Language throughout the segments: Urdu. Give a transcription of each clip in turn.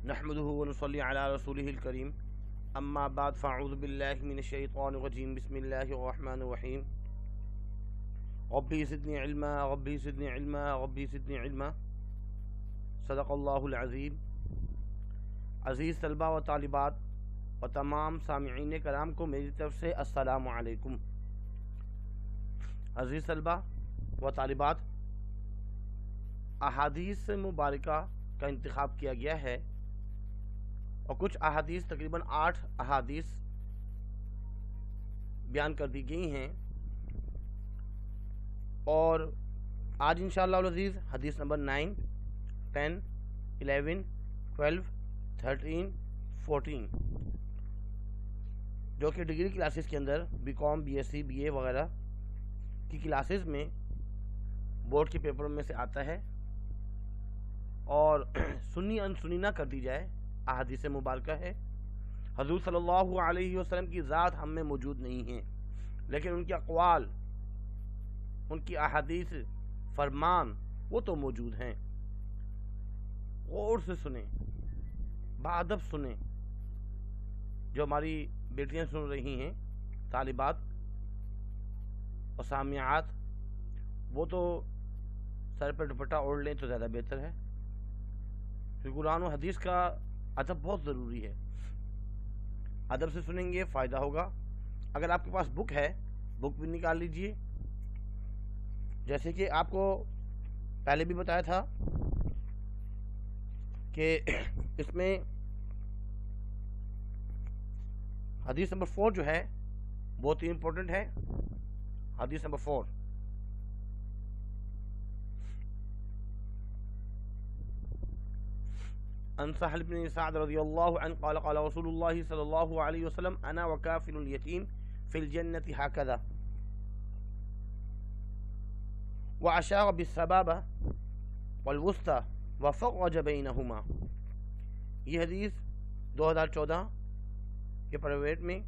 نحمده ونصلي على رسوله الكريم اما بعد فاعوذ بالله من الشيطان الرجيم بسم الله الرحمن الرحيم ربي زدني علما ربي زدني علما ربي زدني علما صدق اللہ العظیم۔ عزیز طلبہ و طالبات و تمام سامعین کرام کو میری طرف سے السلام علیکم۔ عزیز طلبہ و طالبات، احادیث مبارکہ کا انتخاب کیا گیا ہے اور کچھ احادیث تقریباً 8 احادیث بیان کر دی گئی ہیں، اور آج انشاءاللہ العزیز حدیث نمبر 9 10 11 12 13 14 جو کہ ڈگری کلاسز کے اندر B com B S C B A وغیرہ کی کلاسز میں بورڈ کے پیپروں میں سے آتا ہے، اور سنی انسنی نہ کر دی جائے۔ احادیث مبارکہ ہے، حضور صلی اللہ علیہ وسلم کی ذات ہم میں موجود نہیں ہیں، لیکن ان کے اقوال، ان کی احادیث، فرمان وہ تو موجود ہیں۔ غور سے سنیں، بادب سنیں۔ جو ہماری بیٹیاں سن رہی ہیں، طالبات اور سامعات، وہ تو سر پہ دوپٹہ اوڑھ لیں تو زیادہ بہتر ہے، کیونکہ قرآن و حدیث کا ادب بہت ضروری ہے۔ ادب سے سنیں گے فائدہ ہوگا۔ اگر آپ کے پاس بک ہے، بک بھی نکال لیجئے۔ جیسے کہ آپ کو پہلے بھی بتایا تھا کہ اس میں حدیث نمبر 4 جو ہے بہت ہی امپورٹنٹ ہے۔ حدیث نمبر 4، عن سہل بن سعد رضی اللہ عنہ قال قال رسول اللہ صلی اللہ علیہ وسلم انا وکافل الیتیم فی الجنة ہکذا واشار بالسبابہ والوسطى وفرج بینہما۔ یہ حدیث 2014 کے پرائیویٹ میں،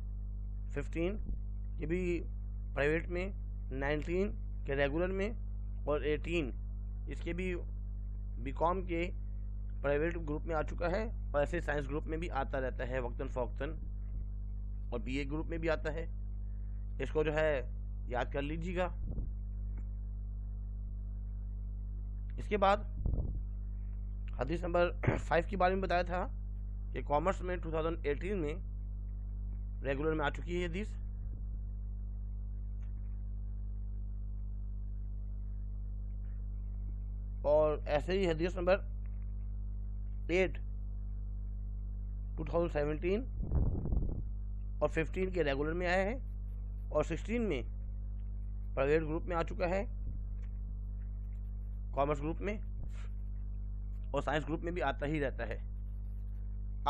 15 یہ بھی پرائیویٹ میں، 19 کے ریگولر میں، اور 18 اس کے بھی بی کام کے پرائیویٹ گروپ میں آ چکا ہے، اور ایسے سائنس گروپ میں بھی آتا رہتا ہے وقتاً فوقتاً، اور بی اے گروپ میں بھی آتا ہے۔ اس کو جو ہے یاد کر لیجیے گا۔ اس کے بعد حدیث نمبر 5 کے بارے میں بتایا تھا کہ کامرس میں 2018 میں ریگولر میں آ چکی ہے حدیث۔ اور ایسے ہی حدیث نمبر 8 2017 اور 15 کے ریگولر میں آیا ہے، اور 16 میں پرائیویٹ گروپ میں آ چکا ہے، کامرس گروپ میں، اور سائنس گروپ میں بھی آتا ہی رہتا ہے۔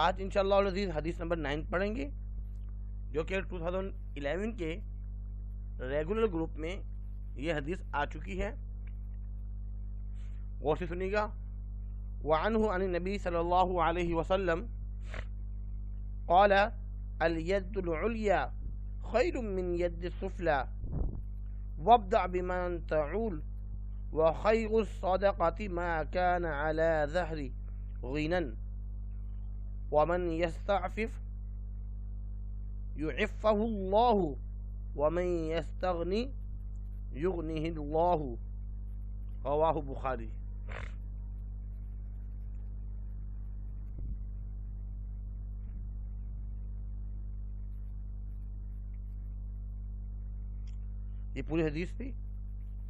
آج انشاءاللہ العزیز حدیث نمبر 9 پڑھیں گے، جو کہ 2011 کے ریگولر گروپ میں یہ حدیث آ چکی ہے۔ غور سے سنیے گا۔ وعنہ عن النبی صلی اللہ علیہ وسلم قال الید العلیٰ خیر من ید السفلی وابدع بمن تعول وخیر الصدقة ما كان على ظهر غنى ومن يستعفف يعفه الله ومن يستغني يغنه الله۔ رواہ بخاری۔ یہ پوری حدیث تھی،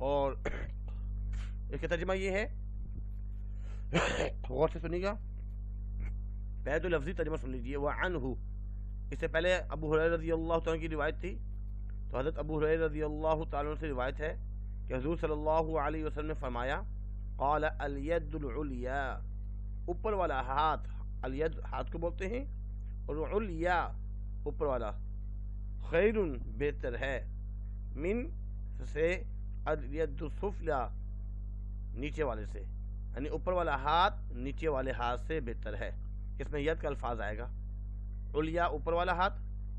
اور اس کا ترجمہ یہ ہے، غور سے سنیے گا۔ پہلے تو لفظی ترجمہ سن لیجیے۔ وعنہ، اس سے پہلے ابو ہریرہ رضی اللہ تعالیٰ کی روایت تھی، تو حضرت ابو ہریرہ رضی اللہ تعالیٰ سے روایت ہے کہ حضور صلی اللہ علیہ وسلم نے فرمایا قال الید العلیٰ، اوپر والا ہاتھ، الید ہاتھ کو بولتے ہیں، اور علیٰ اوپر والا، خیر بہتر ہے، من سے الید السفلی نیچے والے سے، یعنی اوپر والا ہاتھ نیچے والے ہاتھ سے بہتر ہے۔ اس میں ید کا الفاظ آئے گا، علیٰ اوپر والا ہاتھ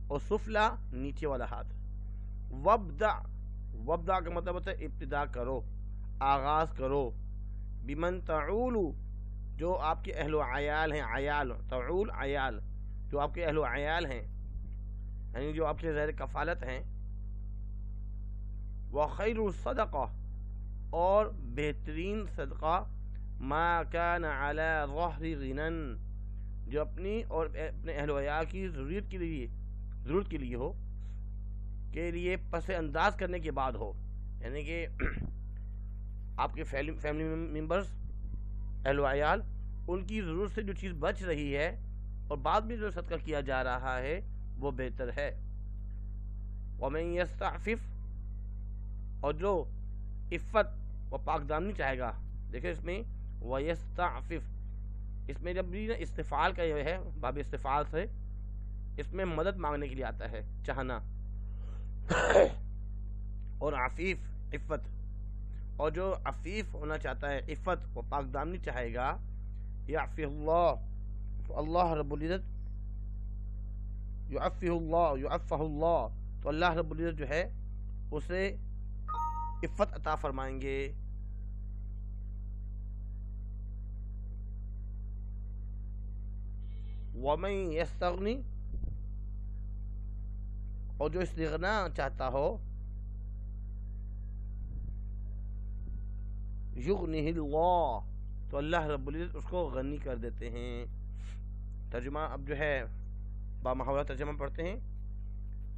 اور سفلا نیچے والا ہاتھ۔ وابدع، وابدع کا مطلب ہوتا ہے ابتدا کرو، آغاز کرو، بمن تعول، جو آپ کے اہل و عیال ہیں، عیال تعول عیال، جو آپ کے اہل و عیال ہیں یعنی جو آپ کے زیر کفالت ہیں، وخیر الصدقہ اور بہترین صدقہ ما کان علی ظہر غنن، جو اپنی اور اپنے اہل و عیال کی ضرورت کے لیے ہو، کے لیے پس انداز کرنے کے بعد ہو، یعنی کہ آپ کے فیملی ممبرز اہل و عیال، ان کی ضرورت سے جو چیز بچ رہی ہے اور بعد میں جو صدقہ کیا جا رہا ہے وہ بہتر ہے۔ ومن یستعفف، اور جو عفت و پاک دامنی چاہے گا، دیکھیں اس میں ویستعفف، اس میں جب بھی استفعال کا یہ ہے باب استفعال سے، اس میں مدد مانگنے کے لیے آتا ہے، چاہنا، اور عفیف عفت، اور جو عفیف ہونا چاہتا ہے، عفت و پاک دامنی چاہے گا، یعفی اللہ، تو اللہ رب العزت، یعفہ اللہ، تو اللہ رب العزت جو ہے اسے عفت عطا فرمائیں گے۔ ومن یستغنی، اور جو استغنا چاہتا ہو، یغنہ اللہ، تو اللہ رب العزت اس کو غنی کر دیتے ہیں۔ ترجمہ اب جو ہے بامحاورہ ترجمہ پڑھتے ہیں۔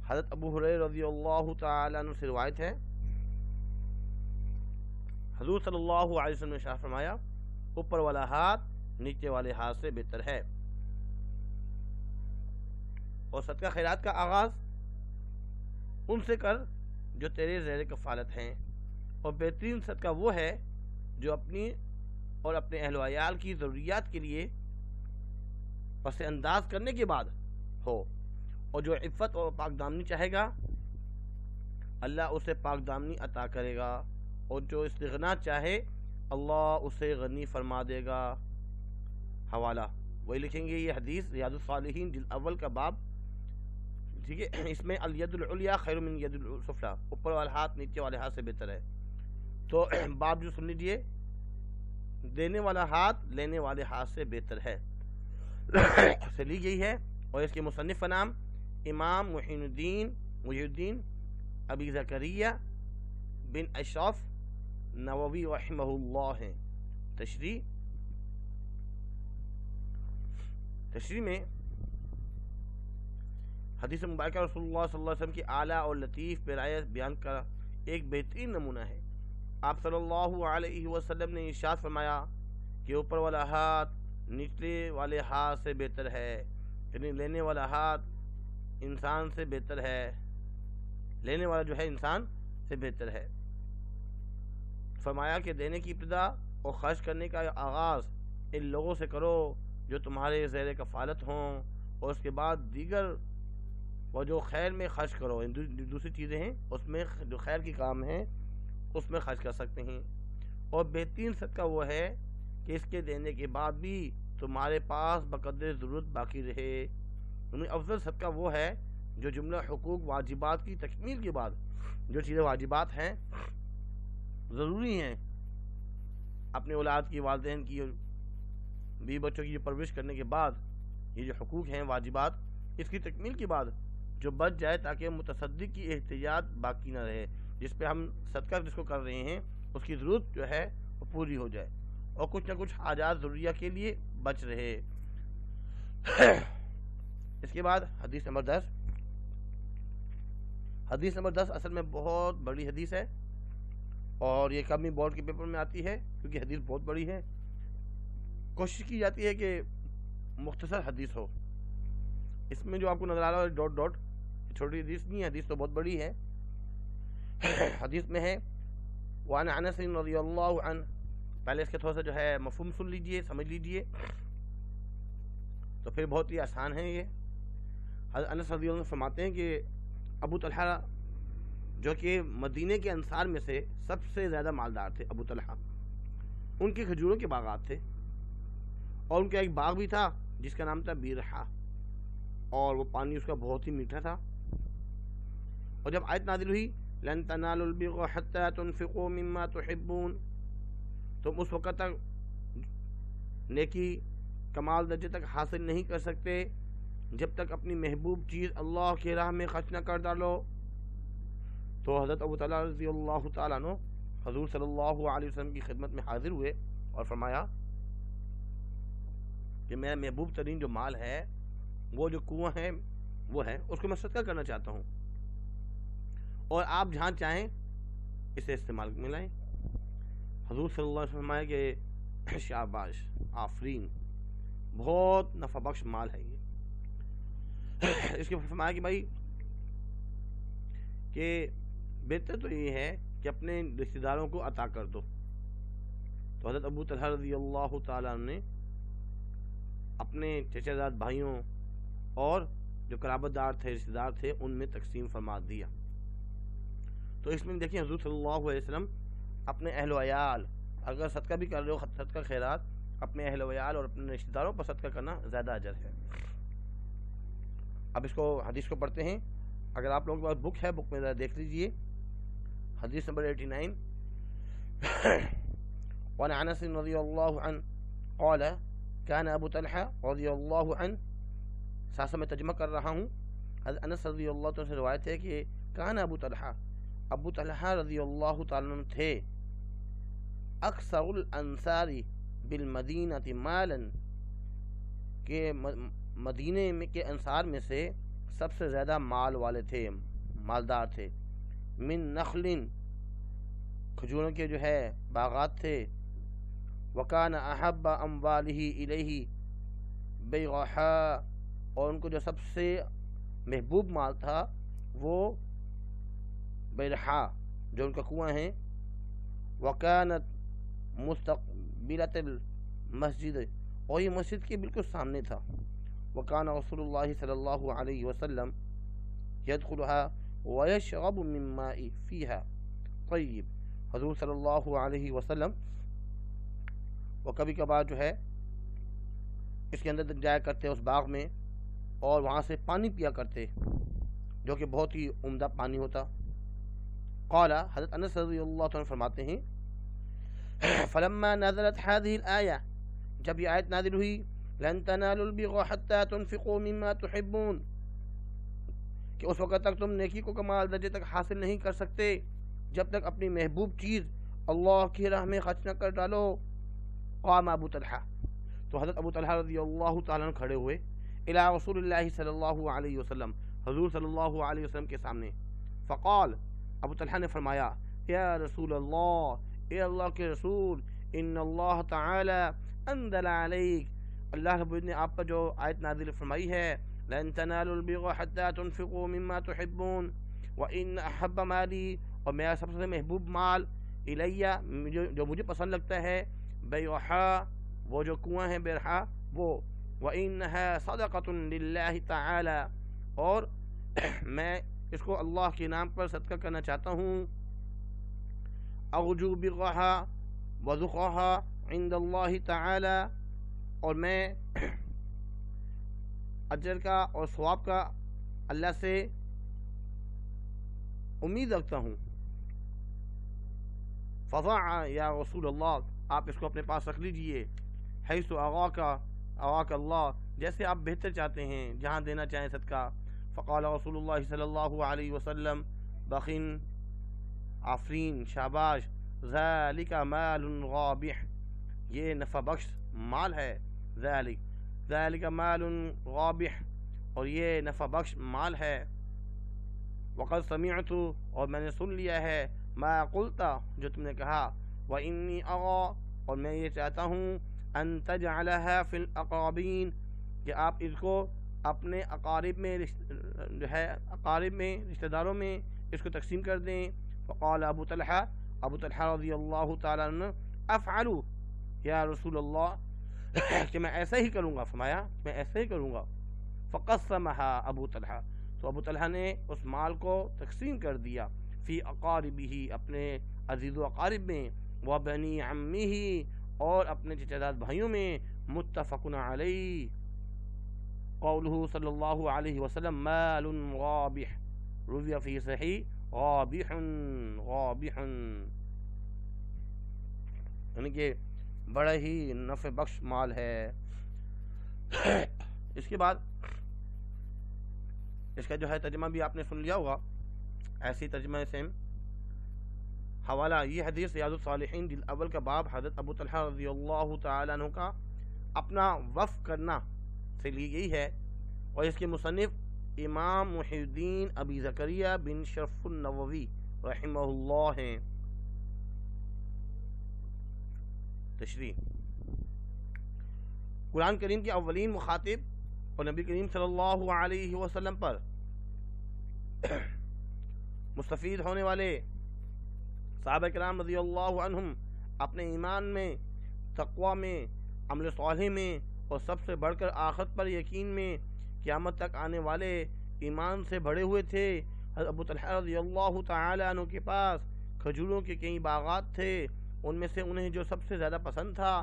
حضرت ابو ہریرہ رضی اللہ تعالیٰ عنہ سے روایت ہے، حضور صلی اللہ علیہ وسلم نے ارشاد فرمایا، اوپر والا ہاتھ نیچے والے ہاتھ سے بہتر ہے۔ اور صدقہ خیرات کا آغاز ان سے کر جو تیرے زیر کفالت ہیں، اور بہترین صدقہ وہ ہے جو اپنی اور اپنے اہل و عیال کی ضروریات کے لیے پس انداز کرنے کے بعد ہو، اور جو عفت اور پاک دامنی چاہے گا اللہ اسے پاک دامنی عطا کرے گا، اور جو استغنا چاہے اللہ اسے غنی فرما دے گا۔ حوالہ وہی لکھیں گے، یہ حدیث ریاض الصالحین جلد اول کا باب، ٹھیک ہے، اس میں الید العلیٰ خیر من ید السفلیٰ، اوپر والا ہاتھ نیچے والے ہاتھ سے بہتر ہے۔ تو باب جو سن لیجئے، دینے والا ہاتھ لینے والے ہاتھ سے بہتر ہے سے لی گئی ہے، اور اس کے مصنف کا نام امام محی الدین ابی زکریا بن اشرف نووی رحمہ اللہ ہیں۔ تشریح میں حدیث مبارکہ رسول اللہ صلی اللہ علیہ وسلم کی اعلیٰ اور لطیف پیرایت بیان کا ایک بہترین نمونہ ہے۔ آپ صلی اللہ علیہ وسلم نے ارشاد فرمایا کہ اوپر والا ہاتھ نچلے والے ہاتھ سے بہتر ہے، یعنی لینے والا ہاتھ انسان سے بہتر ہے، لینے والا جو ہے انسان سے بہتر ہے۔ فرمایا کہ دینے کی ابتدا اور خرچ کرنے کا آغاز ان لوگوں سے کرو جو تمہارے زیر کفالت ہوں، اور اس کے بعد دیگر وہ جو خیر میں خرچ کرو، دوسری چیزیں ہیں اس میں جو خیر کی کام ہیں اس میں خرچ کر سکتے ہیں۔ اور بہترین صدقہ وہ ہے کہ اس کے دینے کے بعد بھی تمہارے پاس بقدر ضرورت باقی رہے، یعنی افضل صدقہ وہ ہے جو جملہ حقوق واجبات کی تکمیل کے بعد جو چیزیں واجبات ہیں، ضروری ہیں، اپنے اولاد کی، والدین کی، بیوی بچوں کی پرورش کرنے کے بعد یہ جو حقوق ہیں واجبات، اس کی تکمیل کے بعد جو بچ جائے تاکہ متصدق کی احتیاط باقی نہ رہے، جس پہ ہم صدقہ جس کو کر رہے ہیں اس کی ضرورت جو ہے وہ پوری ہو جائے، اور کچھ نہ کچھ حاجات ضروریہ کے لیے بچ رہے۔ اس کے بعد حدیث نمبر 10۔ حدیث نمبر 10 اصل میں بہت بڑی حدیث ہے، اور یہ کمی بورڈ کے پیپر میں آتی ہے کیونکہ حدیث بہت بڑی ہے۔ کوشش کی جاتی ہے کہ مختصر حدیث ہو۔ اس میں جو آپ کو نظر آ رہا ہے ڈاٹ ڈاٹ، چھوٹی حدیث نہیں ہے، حدیث تو بہت بڑی ہے۔ حدیث میں ہے وعن انس رضی اللہ عنہ، پہلے اس کے تھوڑا سا جو ہے مفہوم سن لیجئے، سمجھ لیجئے، تو پھر بہت ہی آسان ہے یہ۔ حضرت انس رضی اللہ عنہ فرماتے ہیں کہ ابو طلحہ جو کہ مدینے کے انصار میں سے سب سے زیادہ مالدار تھے، ابو طلحہ، ان کے کھجوروں کے باغات تھے، اور ان کا ایک باغ بھی تھا جس کا نام تھا بیرحہ، اور وہ پانی اس کا بہت ہی میٹھا تھا۔ اور جب آیت نازل ہوئی لن تنالوا البر حتى تنفقوا مما تحبون، تم اس وقت تک نیکی کمال درجے تک حاصل نہیں کر سکتے جب تک اپنی محبوب چیز اللہ کی راہ میں خرچ نہ کر ڈالو۔ تو حضرت ابو طلحہ رضی اللہ تعالیٰ عنہ حضور صلی اللہ علیہ وسلم کی خدمت میں حاضر ہوئے اور فرمایا کہ میرا محبوب ترین جو مال ہے، وہ جو کنواں ہے وہ ہے، اس کو میں صدقہ کرنا چاہتا ہوں، اور آپ جہاں چاہیں اسے استعمال میں لائیں۔ حضور صلی اللہ علیہ وسلم فرمایا کہ شاباش، آفرین، بہت نفع بخش مال ہے یہ۔ اس کے فرمایا کہ بھائی کہ بہتر تو یہ ہے کہ اپنے رشتہ داروں کو عطا کر دو۔ تو حضرت ابو طلحہ رضی اللہ تعالیٰ نے اپنے چچا زاد بھائیوں اور جو قرابت دار تھے، رشتہ دار تھے، ان میں تقسیم فرما دیا۔ تو اس میں دیکھیں حضور صلی اللہ علیہ وسلم اپنے اہل و عیال، اگر صدقہ بھی کر رہے ہو، صدقہ خیرات، اپنے اہل و عیال اور اپنے رشتہ داروں پر صدقہ کرنا زیادہ اجر ہے۔ اب اس کو حدیث کو پڑھتے ہیں۔ اگر آپ لوگوں کے پاس بک ہے، بک میں ذرا دیکھ لیجئے۔ حدیث نمبر 89 وعن انس رضی اللہ عنہ قال كان ابو طلحہ رضی اللہ عنہ، ساتھ میں ترجمہ کر رہا ہوں، حضرت انس رضی اللہ عنہ سے روایت ہے کہ کان ابو طلحہ رضی اللہ تعالیٰ عنہ تھے اکثر الانصار بالمدینہ مالا، کہ مدینے میں کے انصار میں سے سب سے زیادہ مال والے تھے، مالدار تھے، من نخل، کھجوروں کے جو ہے باغات تھے، وکان احب اموالہ الیہ بیغحاء، اور ان کو جو سب سے محبوب مال تھا وہ بیرحاء، جو ان کا کنواں ہے، وکانت مستقبلۃ المسجد، اور یہ مسجد کے بالکل سامنے تھا، وکان رسول اللہ صلی اللہ علیہ وسلم يدخلها ويشرب من ماء فيها طیب، حضور صلی اللہ علیہ وسلم وہ کبھی کبھار جو ہے اس کے اندر جایا کرتے اس باغ میں، اور وہاں سے پانی پیا کرتے جو کہ بہت ہی عمدہ پانی ہوتا۔ قال، حضرت انس رضی اللہ عنہ فرماتے ہیں فلما نزلت هذه الآية، جب یہ آیت نازل ہوئی، لن تنالوا البر حتى تنفقوا مما تحبون، کہ اس وقت تک تم نیکی کو کمال درجے تک حاصل نہیں کر سکتے جب تک اپنی محبوب چیز اللہ کی راہ میں خرچ نہ کر ڈالو۔ قام ابو طلحہ، تو حضرت ابو طلحہ رضی اللہ تعالیٰ عنہ کھڑے ہوئے، الی رسول اللہ صلی اللہ علیہ وسلم، حضور صلی اللہ علیہ وسلم کے سامنے، فقال، ابو طلحہ نے فرمایا، یا رسول اللہ، اے اللہ کے رسول، ان اللہ تعالی انزل علیک، اللہ رب العزت نے آپ پر جو آیت نازل فرمائی ہے، لن تنالوا البر حتى تنفقوا مما تحبون وان احب مالی، اور میرا سب سے محبوب مال، الیہ، جو مجھے پسند لگتا ہے، بیرحاء، وہ جو کنواں ہے بیرحاء وہ، وانها صدقۃ للہ تعالی، اور میں اس کو اللہ کے نام پر صدقہ کرنا چاہتا ہوں، ارجو برها وذخرها عند اللہ تعالی، اور میں اجر کا اور ثواب کا اللہ سے امید رکھتا ہوں۔ فضع یا رسول اللہ، آپ اس کو اپنے پاس رکھ لیجئے، حیث اراک اللہ، جیسے آپ بہتر چاہتے ہیں، جہاں دینا چاہیں صدقہ۔ فقال رسول اللہ صلی اللہ علیہ وسلم، بخن، آفرین، شاباش، ذالک مال رابح، یہ نفع بخش مال ہے، ذالک مال رابح، اور یہ نفع بخش مال ہے۔ وقد سمعت، اور میں نے سن لیا ہے، ما قلت، جو تم نے کہا، وانی ارى، اور میں یہ چاہتا ہوں، ان تجعلها فی الاقربین، کہ آپ اس کو اپنے اقارب میں، جو ہے اقارب میں، رشتہ داروں میں اس کو تقسیم کر دیں۔ فقال ابو طلحہ رضی اللہ تعالیٰ عنہ، افعل یا رسول اللہ، کہ میں ایسا ہی کروں گا، فرمایا میں ایسا ہی کروں گا۔ فقسمها ابو طلحہ، تو ابو طلحہ نے اس مال کو تقسیم کر دیا، فی اقاربہ، اپنے عزیز و اقارب میں، وبنی عمہ، اور اپنے چچا زاد بھائیوں میں، متفق علیہ۔ قولہ صلی اللہ علیہ وسلم، مال رابح، روی فی صحیح رابح، یعنی کہ بڑا ہی نفع بخش مال ہے۔ اس کے بعد اس کا جو ہے ترجمہ بھی آپ نے سن لیا ہوگا، ایسی ترجمہ سیم حوالہ یہ حدیث ریاض الصالحین جلد اول کا باب حضرت ابو طلحہ رضی اللہ تعالیٰ عنہ کا اپنا وقف کرنا سے لی گئی ہے، اور اس کے مصنف امام محی الدین ابی زکریا بن شرف النووی رحمہ اللہ ہیں۔ تشریح: قرآن کریم کے اولین مخاطب اور نبی کریم صلی اللہ علیہ وسلم پر مستفید ہونے والے صحابہ کرام رضی اللہ عنہم اپنے ایمان میں، تقوی میں، عمل صالح میں اور سب سے بڑھ کر آخرت پر یقین میں قیامت تک آنے والے ایمان سے بڑھے ہوئے تھے۔ حضرت ابو طلحہ رضی اللہ تعالی عنہ کے پاس کھجوروں کے کئی باغات تھے، ان میں سے انہیں جو سب سے زیادہ پسند تھا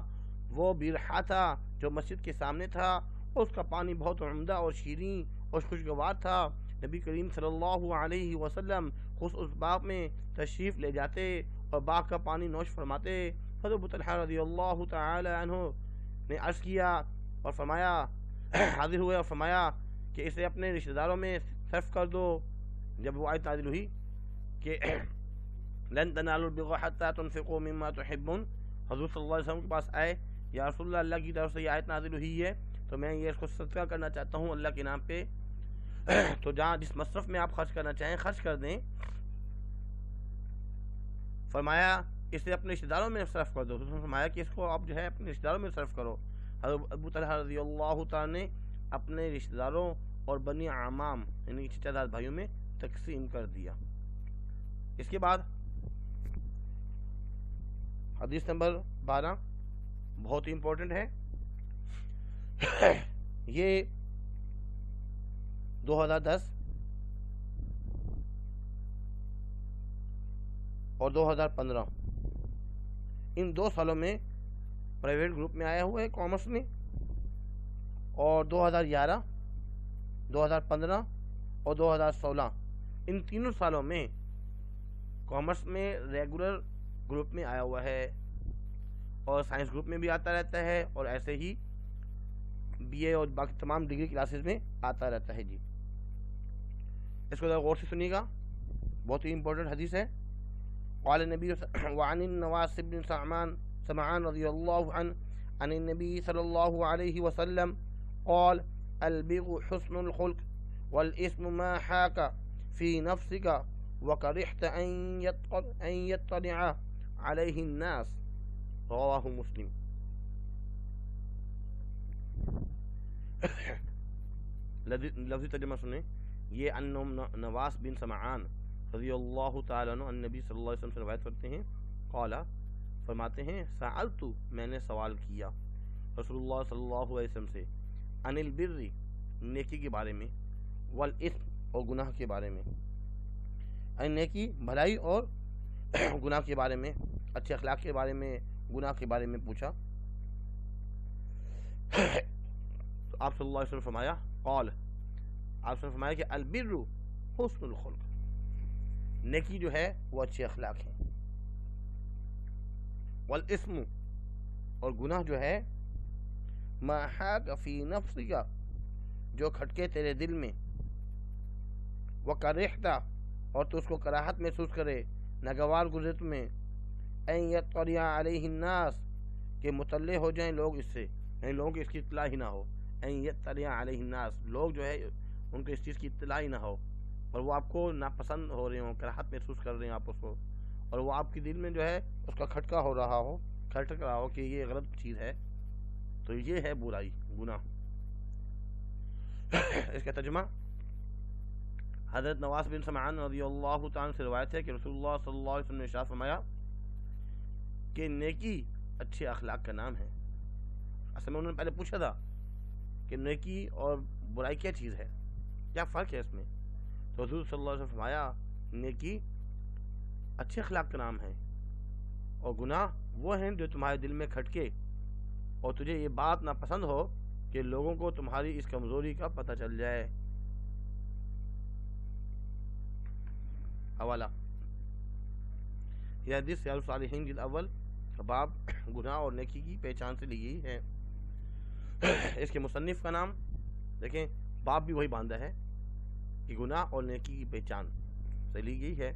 وہ بیرحا تھا جو مسجد کے سامنے تھا، اور اس کا پانی بہت عمدہ اور شیریں اور خوشگوار تھا۔ نبی کریم صلی اللہ علیہ وسلم خود اس باغ میں تشریف لے جاتے اور باغ کا پانی نوش فرماتے۔ حضرت ابو طلحہ رضی اللہ تعالی عنہ نے عرض کیا اور فرمایا، حاضر ہوئے اور فرمایا کہ اسے اپنے رشتہ داروں میں صرف کر دو۔ جب وہ آیت نازل ہوئی کہ لن تنالوا البر حتى تنفقوا مما تحبون، حضور صلی اللہ علیہ وسلم کے پاس آئے، یا رسول اللہ، اللہ کی طرف سے یہ آیت نازل ہوئی ہے تو میں یہ اس کو صدقہ کرنا چاہتا ہوں اللہ کے نام پہ، تو جہاں جس مصرف میں آپ خرچ کرنا چاہیں خرچ کر دیں۔ فرمایا اسے اپنے رشتہ داروں میں صرف کر دو، فرمایا کہ اس کو آپ جو ہے اپنے رشتہ داروں میں صرف کرو۔ حضرت ابو طلحہ رضی اللہ تعالیٰ نے اپنے رشتہ داروں اور بنی عمام یعنی چچا داد بھائیوں میں تقسیم کر دیا۔ اس کے بعد حدیث نمبر 12 بہت ہی امپورٹنٹ ہے، یہ 2010 اور 2015 ان 2 سالوں میں پرائیویٹ گروپ میں آیا ہوا ہے کامرس میں، اور 2011 2015 اور 2016 ان تینوں سالوں میں کامرس میں ریگولر گروپ میں آیا ہوا ہے، اور سائنس گروپ میں بھی آتا رہتا ہے، اور ایسے ہی بی اے اور باقی تمام ڈگری کلاسز میں آتا رہتا ہے۔ جی اس کو ذرا غور سے سنیے گا، بہت ہی امپورٹنٹ حدیث ہے۔ قال النبی وعن النواس بن سمعان رضی اللہ عنہ عن النبی صلی اللہ علیہ وسلم قال البغ حسن الخلق والاسم ما حاك في نفسك وكرهت ان يطلع عليه الناس، رواہ مسلم۔ لفظی ترجمہ سنیں، یہ نواس بن سمعان رضی اللہ تعالیٰ عنہ النبی صلی اللہ علیہ وسلم سے روایت کرتے ہیں، قال فرماتے ہیں، سألت میں نے سوال کیا رسول اللہ صلی اللہ علیہ وسلم سے، عن البر نیکی کے بارے میں، والاثم اور گناہ کے بارے میں، نیکی بھلائی اور گناہ کے بارے میں، اچھے اخلاق کے بارے میں، گناہ کے بارے میں پوچھا۔ تو آپ صلی اللہ علیہ وسلم فرمایا، قال آپ نے فرمایا کہ البر حسن الخلق، نیکی جو ہے وہ اچھے اخلاق ہیں، والاسم اور گناہ جو ہے ما حاک فی نفسک جو کھٹکے تیرے دل میں، وکرہت اور تو اس کو کراہت محسوس کرے، ناگوار گزرے تمہیں، ان یطلع علیہ الناس کہ مطلع ہو جائیں لوگ اس سے، یعنی لوگوں کی اس کی اطلاع ہی نہ ہو، ان یطلع علیہ الناس لوگ جو ہے ان کو اس چیز کی اطلاع ہی نہ ہو، اور وہ آپ کو ناپسند ہو رہے ہوں، کراہت محسوس کر رہے ہیں آپ اس کو، اور وہ آپ کے دل میں جو ہے اس کا کھٹکا ہو رہا ہو، کھٹک رہا ہو کہ یہ غلط چیز ہے، تو یہ ہے برائی، گناہ۔ اس کا ترجمہ حضرت نواس بن سمعان رضی اللہ تعالیٰ سے روایت ہے کہ رسول اللہ صلی اللہ علیہ وسلم نے ارشاد فرمایا کہ نیکی اچھے اخلاق کا نام ہے۔ اصل میں انہوں نے پہلے پوچھا تھا کہ نیکی اور برائی کیا چیز ہے، کیا فرق ہے اس میں، تو حضور صلی اللہ علیہ وسلم فرمایا نیکی اچھے اخلاق کا نام ہے، اور گناہ وہ ہیں جو تمہارے دل میں کھٹکے اور تجھے یہ بات ناپسند ہو کہ لوگوں کو تمہاری اس کمزوری کا پتہ چل جائے۔ حوالہ یہ حدیث ریاض الصالحین جلد اول باب گناہ اور نیکی کی پہچان سے لی گئی ہے۔ اس کے مصنف کا نام دیکھیں، باب بھی وہی باندھا ہے کہ گناہ اور نیکی کی پہچان سے لی گئی ہے،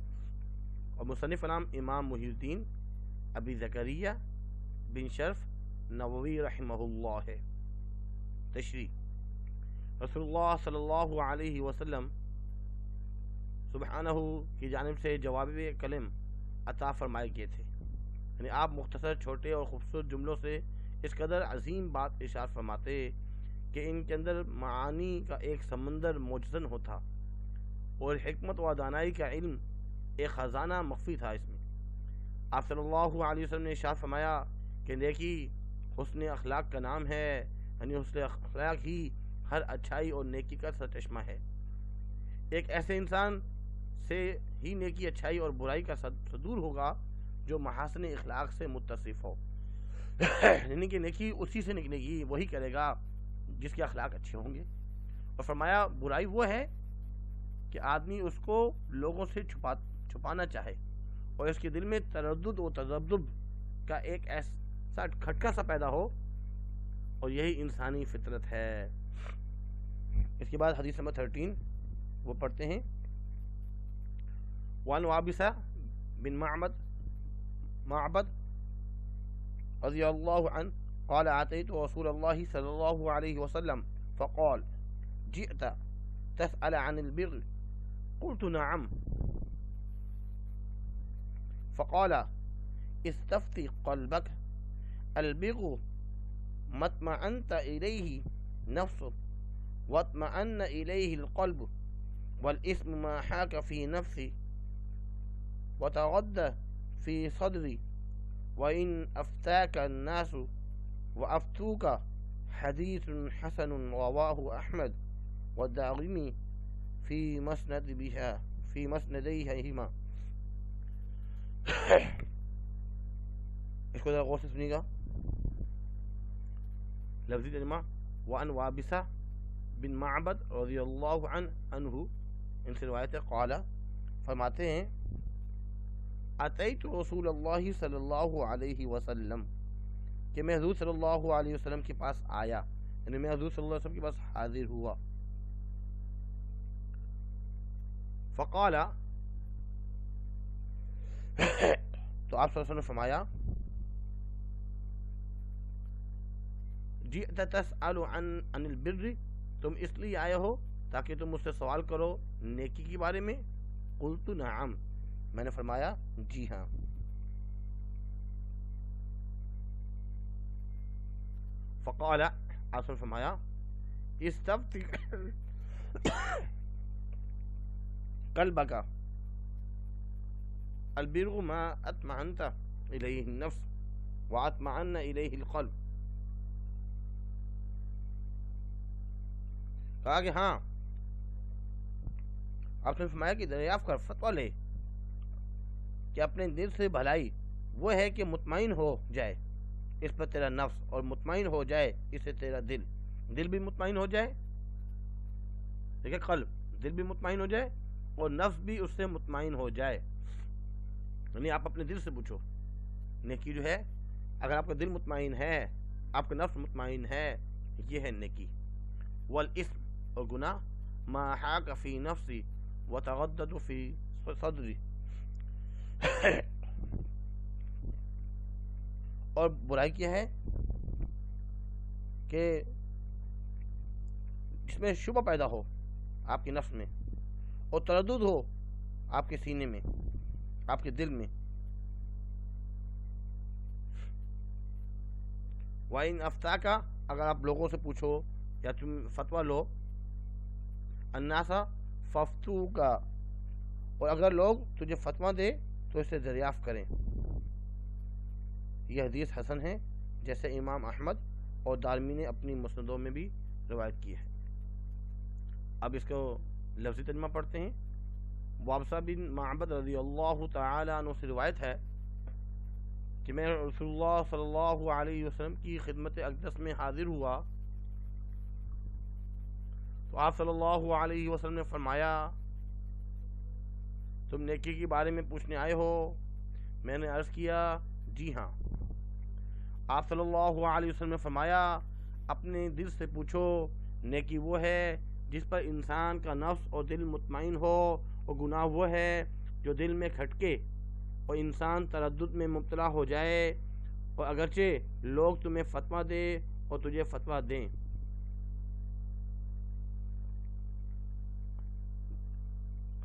اور مصنف کا نام امام محی الدین ابی زکریہ بن شرف نووی رحمہ اللہ ہے۔ تشریح، رسول اللہ صلی اللہ علیہ وسلم سبحانہ کی جانب سے جواب کلم عطا فرمائے گئے تھے، یعنی آپ مختصر چھوٹے اور خوبصورت جملوں سے اس قدر عظیم بات ارشاد فرماتے کہ ان کے اندر معانی کا ایک سمندر موجزن ہوتا، اور حکمت و دانائی کا علم ایک خزانہ مخفی تھا اس میں۔ آپ صلی اللہ علیہ وسلم نے ارشاد فرمایا کہ نیکی حسن اخلاق کا نام ہے، یعنی حسن اخلاق ہی ہر اچھائی اور نیکی کا سرچشمہ ہے۔ ایک ایسے انسان سے ہی نیکی، اچھائی اور برائی کا صدور ہوگا جو محاسن اخلاق سے متصف ہو، یعنی کہ نیکی اسی سے نکلے گی، وہی کرے گا جس کے اخلاق اچھے ہوں گے۔ اور فرمایا برائی وہ ہے کہ آدمی اس کو لوگوں سے چھپانا چاہے، اور اس کے دل میں تردد و تذبذب کا ایک ایسا کھٹکا سا پیدا ہو، اور یہی انسانی فطرت ہے۔ اس کے بعد حدیث نمبر 13 وہ پڑھتے ہیں، وعن وابسہ بن معبد رضی اللہ عنہ قال اتيت رسول الله صلى الله عليه وسلم فقال جئت تسأل عن البر قلت نعم فقال استفتي قلبك البر ما اطمأنت إليه نفسك واطمأن إليه القلب والإثم ما حاك في نفسي وتغدى في صدري وإن أفتاك الناس وأفتوك حديث حسن رواه أحمد والدارمي في مسنديهما۔ اس کو ذرا غور سے سنیے گا، لفظی ترجمہ، وعن وابسہ بن معبد رضی اللہ عنہ، ان سے روایت ہے، قال فرماتے ہیں، اتیت رسول اللہ صلی اللہ علیہ وسلم، کہ میں حضور صلی اللہ علیہ وسلم کے پاس آیا، یعنی میں حضور صلی اللہ علیہ وسلم کے پاس حاضر ہوا۔ فقال، تو آپ صلی اللہ علیہ وسلم نے فرمایا، جئت تسأل عن البر، تم اس لیے آئے ہو تاکہ تم مجھ سے سوال کرو نیکی کے بارے میں؟ قلت نعم، میں نے فرمایا جی ہاں۔ فقال، آپ نے فرمایا، استفتی قلبک البر ما اطمأنت الیہ النفس واطمأن الیہ القلب۔ کہا کہ ہاں، آپ نے فرمایا کہ دریافت کر، فتویٰ لے کہ اپنے دل سے بھلائی وہ ہے کہ مطمئن ہو جائے اس پر تیرا نفس، اور مطمئن ہو جائے اس سے تیرا دل بھی مطمئن ہو جائے، دیکھیں قلب، دل بھی مطمئن ہو جائے اور نفس بھی اس سے مطمئن ہو جائے، یعنی آپ اپنے دل سے پوچھو نیکی جو ہے، اگر آپ کا دل مطمئن ہے، آپ کا نفس مطمئن ہے، یہ ہے نیکی۔ والاسم، اور گناہ، ما حاک فی نفسی وتغدد فی صدری، اور برائی کیا ہے کہ جس میں شبہ پیدا ہو آپ کے نفس میں، اور تردد ہو آپ کے سینے میں، آپ کے دل میں۔ وَإِنْ أَفْتَاكَ، اگر آپ لوگوں سے پوچھو یا تم فتویٰ لو، الناس فَافْتُوكَ، اور اگر لوگ تجھے فتویٰ دے تو اسے دریافت کریں۔ یہ حدیث حسن ہے، جیسے امام احمد اور دارمی نے اپنی مسندوں میں بھی روایت کی ہے۔ اب اس کو لفظی ترجمہ پڑھتے ہیں۔ وابسہ بن معبد رضی اللہ تعالی عنہ سے روایت ہے کہ میں رسول اللہ صلی اللہ علیہ وسلم کی خدمت اقدس میں حاضر ہوا، تو آپ صلی اللہ علیہ وسلم نے فرمایا، تم نیکی کے بارے میں پوچھنے آئے ہو؟ میں نے عرض کیا، جی ہاں۔ آپ صلی اللہ علیہ وسلم نے فرمایا اپنے دل سے پوچھو، نیکی وہ ہے جس پر انسان کا نفس اور دل مطمئن ہو، اور گناہ وہ ہے جو دل میں کھٹکے اور انسان تردد میں مبتلا ہو جائے، اور اگرچہ لوگ تمہیں فتویٰ دے اور تجھے فتویٰ دیں۔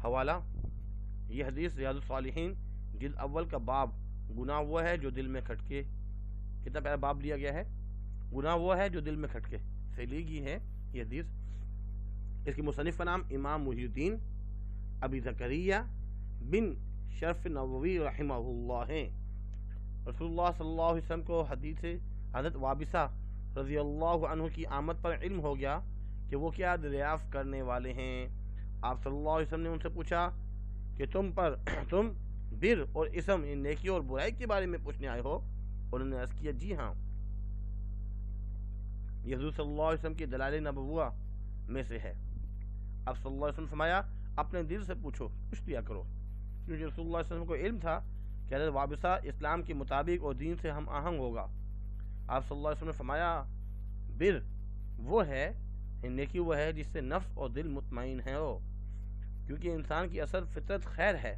حوالہ، یہ حدیث ریاض الصالحین جلد اول کا باب، گناہ وہ ہے جو دل میں کھٹکے، کتنا پہلا باب لیا گیا ہے، گناہ وہ ہے جو دل میں کھٹکے سے لی گئی ہے یہ حدیث۔ اس کی مصنف کا نام امام محی الدین ابی زکریہ بن شرف نووی رحمہ اللہ ہیں۔ رسول اللہ صلی اللہ علیہ وسلم کو حدیث حضرت وابصہ رضی اللہ عنہ کی آمد پر علم ہو گیا کہ وہ کیا دریافت کرنے والے ہیں۔ آپ صلی اللہ علیہ وسلم نے ان سے پوچھا کہ تم بر اور اسم، نیکی اور برائی کے بارے میں پوچھنے آئے ہو؟ انہوں نے عرض کیا جی ہاں۔ یہ حضور صلی اللہ علیہ وسلم کی دلائل نبوہ میں سے ہے۔ اب صلی اللہ علیہ وسلم فرمایا اپنے دل سے پوچھو، پوچھ لیا کرو، کیونکہ رسول اللہ علیہ وسلم کو علم تھا کہ حضرت وابصہ اسلام کے مطابق اور دین سے ہم آہنگ ہوگا۔ آپ صلی اللہ علیہ وسلم نے فرمایا بر وہ ہے، نیکی وہ ہے جس سے نفس اور دل مطمئن ہے ہو، کیونکہ انسان کی اصل فطرت خیر ہے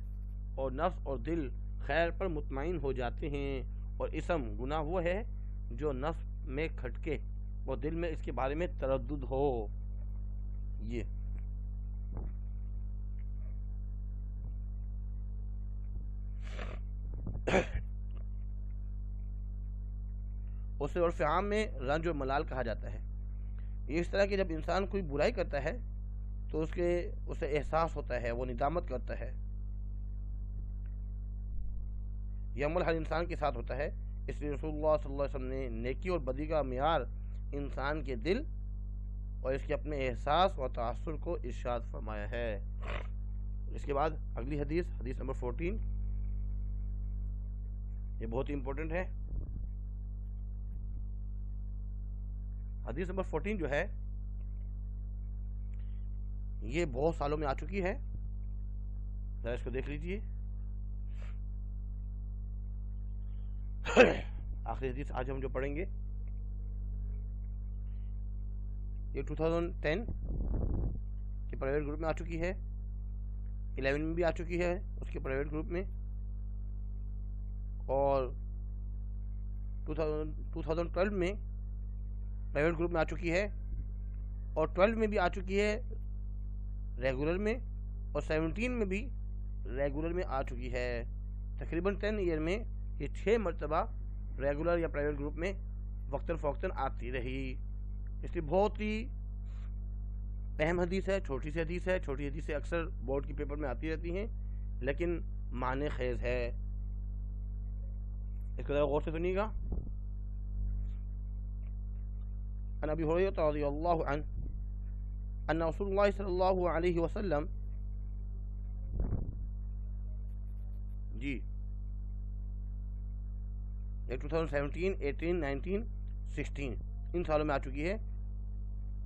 اور نفس اور دل خیر پر مطمئن ہو جاتے ہیں، اور اسم گناہ وہ ہے جو نفس میں کھٹکے اور دل میں اس کے بارے میں تردد ہو۔ یہ اسے عرف عام میں رنج و ملال کہا جاتا ہے۔ یہ اس طرح کہ جب انسان کوئی برائی کرتا ہے تو اسے احساس ہوتا ہے، وہ ندامت کرتا ہے۔ یہ عمل ہر انسان کے ساتھ ہوتا ہے، اس لیے رسول اللہ صلی اللہ علیہ وسلم نے نیکی اور بدی کا معیار انسان کے دل اور اس کے اپنے احساس و تاثر کو ارشاد فرمایا ہے۔ اس کے بعد اگلی حدیث نمبر 14، یہ بہت ہی امپورٹنٹ ہے۔ حدیث نمبر 14 جو ہے یہ بہت سالوں میں آ چکی ہے، ذرا اس کو دیکھ لیجئے۔ آخری حدیث آج ہم جو پڑھیں گے یہ 2010 کے پرائیویٹ گروپ میں آ چکی ہے، 11 میں بھی آ چکی ہے اس کے پرائیویٹ گروپ میں، اور 2012 میں پرائیویٹ گروپ میں آ چکی ہے، اور 12 میں بھی آ چکی ہے ریگولر میں، اور 17 میں بھی ریگولر میں آ چکی ہے۔ تقریباً 10 ایئر میں یہ 6 مرتبہ ریگولر یا پرائیویٹ گروپ میں وقتاً فوقتاً آتی رہی۔ اس لیے بہت ہی اہم حدیث ہے، چھوٹی سی حدیث ہے، چھوٹی حدیثیں اکثر بورڈ کے پیپر میں آتی رہتی ہیں لیکن معنی خیز ہے، اس کو ذرا غور سے سنیے گا۔ عن ابی ہریرہ رضی اللہ عنہ ان رسول اللہ صلی اللہ علیہ وسلم جی 2017 18 19 16 ان سالوں میں آ چکی ہے۔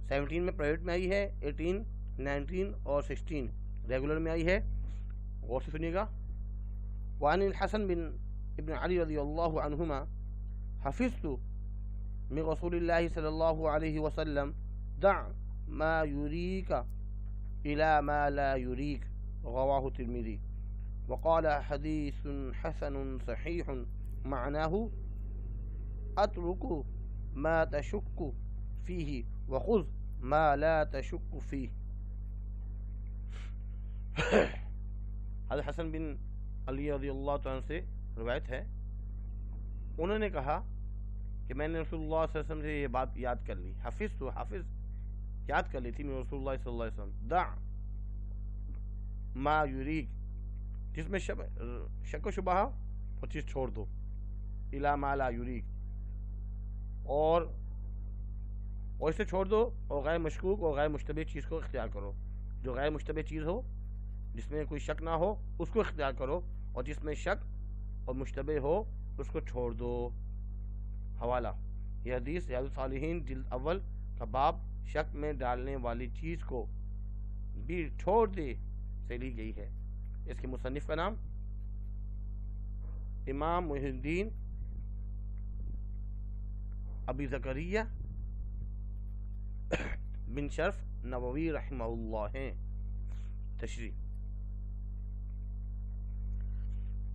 17 میں پرائیویٹ میں آئی ہے، 18 19 اور 16 ریگولر میں آئی ہے، غور سے سنیے گا۔ وعن الحسن بن ابن علی رضی اللہ عنہما حفظت من رسول اللہ صلی اللہ علیہ وسلم دع ما يريك الى ما لا يريك، رواه الترمذی، وقال حدیث حسن صحیح معناه اترک ما تشک فیہ وخذ ما لا تشک فیہ۔ حضرت حسن بن علی رضی اللہ عنہ سے روایت ہے، انہوں نے کہا کہ میں نے رسول اللہ صلی اللہ علیہ وسلم سے یہ بات یاد کر لی، حافظ یاد کر لی تھی میں رسول اللہ صلی اللہ علیہ وسلم، دع ما یریک، جس میں شک و شبہ وہ چیز چھوڑ دو، الا ما لا یریک، اور اسے چھوڑ دو، اور غیر مشکوک اور غیر مشتبہ چیز کو اختیار کرو۔ جو غیر مشتبہ چیز ہو جس میں کوئی شک نہ ہو اس کو اختیار کرو، اور جس میں شک اور مشتبہ ہو اس کو چھوڑ دو۔ حوالہ، یہ حدیث ریاض الصالحین جلد اول کا باب شک میں ڈالنے والی چیز کو بھی چھوڑ دے سے لی گئی ہے۔ اس کے مصنف کا نام امام محی الدین ابی زکریہ بن شرف نووی رحمہ اللہ ہیں. تشریح،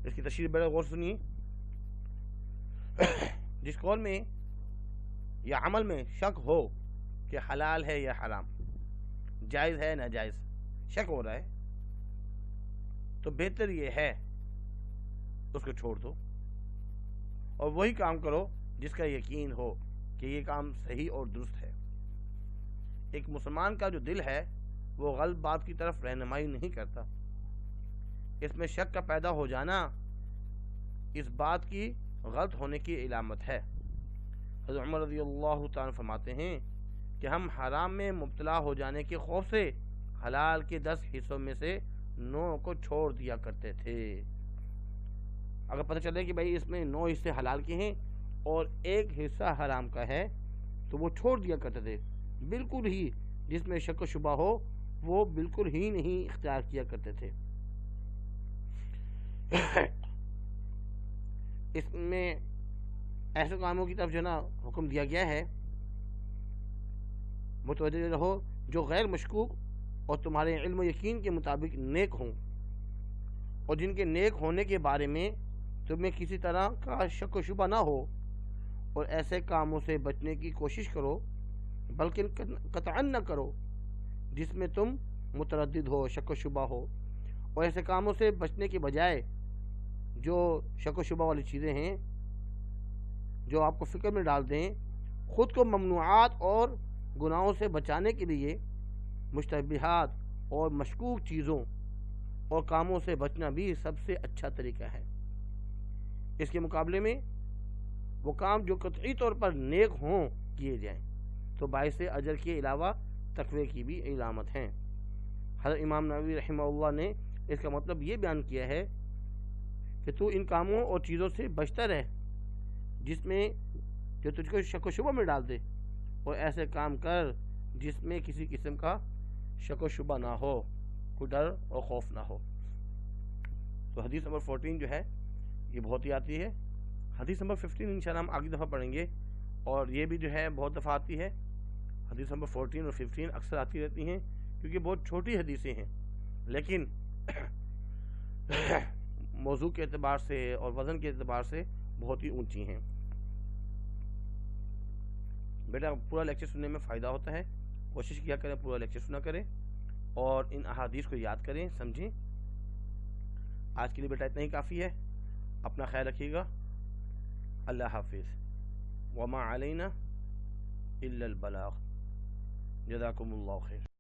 اس کی تشریح بڑے غور سنیے. جس قول میں یا عمل میں شک ہو کہ حلال ہے یا حرام، جائز ہے ناجائز، شک ہو رہا ہے، تو بہتر یہ ہے اس کو چھوڑ دو اور وہی کام کرو جس کا یقین ہو کہ یہ کام صحیح اور درست ہے. ایک مسلمان کا جو دل ہے وہ غلط بات کی طرف رہنمائی نہیں کرتا. اس میں شک کا پیدا ہو جانا اس بات کی غلط ہونے کی علامت ہے. حضرت عمر رضی اللہ تعالیٰ فرماتے ہیں کہ ہم حرام میں مبتلا ہو جانے کے خوف سے حلال کے 10 حصوں میں سے 9 کو چھوڑ دیا کرتے تھے. اگر پتہ چلے کہ بھائی اس میں 9 حصے حلال کے ہیں اور 1 حصہ حرام کا ہے تو وہ چھوڑ دیا کرتے تھے. بالکل ہی جس میں شک و شبہ ہو وہ بالکل ہی نہیں اختیار کیا کرتے تھے. اس میں ایسے کاموں کی طرف جو نا حکم دیا گیا ہے متوجہ رہو جو غیر مشکوک اور تمہارے علم و یقین کے مطابق نیک ہوں، اور جن کے نیک ہونے کے بارے میں تمہیں کسی طرح کا شک و شبہ نہ ہو، اور ایسے کاموں سے بچنے کی کوشش کرو بلکہ قطعا نہ کرو جس میں تم متردد ہو، شک و شبہ ہو. اور ایسے کاموں سے بچنے کے بجائے جو شک و شبہ والی چیزیں ہیں جو آپ کو فکر میں ڈال دیں، خود کو ممنوعات اور گناہوں سے بچانے کے لیے مشتبہات اور مشکوک چیزوں اور کاموں سے بچنا بھی سب سے اچھا طریقہ ہے. اس کے مقابلے میں وہ کام جو قطعی طور پر نیک ہوں کیے جائیں تو باعث اجر کے علاوہ تقوی کی بھی علامت ہیں. حضرت امام نووی رحمہ اللہ نے اس کا مطلب یہ بیان کیا ہے کہ تو ان کاموں اور چیزوں سے بچتا رہ جس میں جو تجھ کو شک و شبہ میں ڈال دے، اور ایسے کام کر جس میں کسی قسم کا شک و شبہ نہ ہو، کوئی ڈر اور خوف نہ ہو. تو حدیث نمبر 14 جو ہے یہ بہت ہی آتی ہے. حدیث نمبر 15 انشاءاللہ ہم آگے دفعہ پڑھیں گے، اور یہ بھی جو ہے بہت دفعہ آتی ہے. حدیث نمبر 14 اور 15 اکثر آتی رہتی ہیں کیونکہ بہت چھوٹی حدیثیں ہیں، لیکن موضوع کے اعتبار سے اور وزن کے اعتبار سے بہت ہی اونچی ہیں. بیٹا پورا لیکچر سننے میں فائدہ ہوتا ہے، کوشش کیا کریں پورا لیکچر سنا کریں اور ان احادیث کو یاد کریں، سمجھیں. آج کے لیے بیٹا اتنا ہی کافی ہے. اپنا خیال رکھیے گا. اللہ حافظ. وما علینا الا البلاغ. جزاکم اللہ خیر.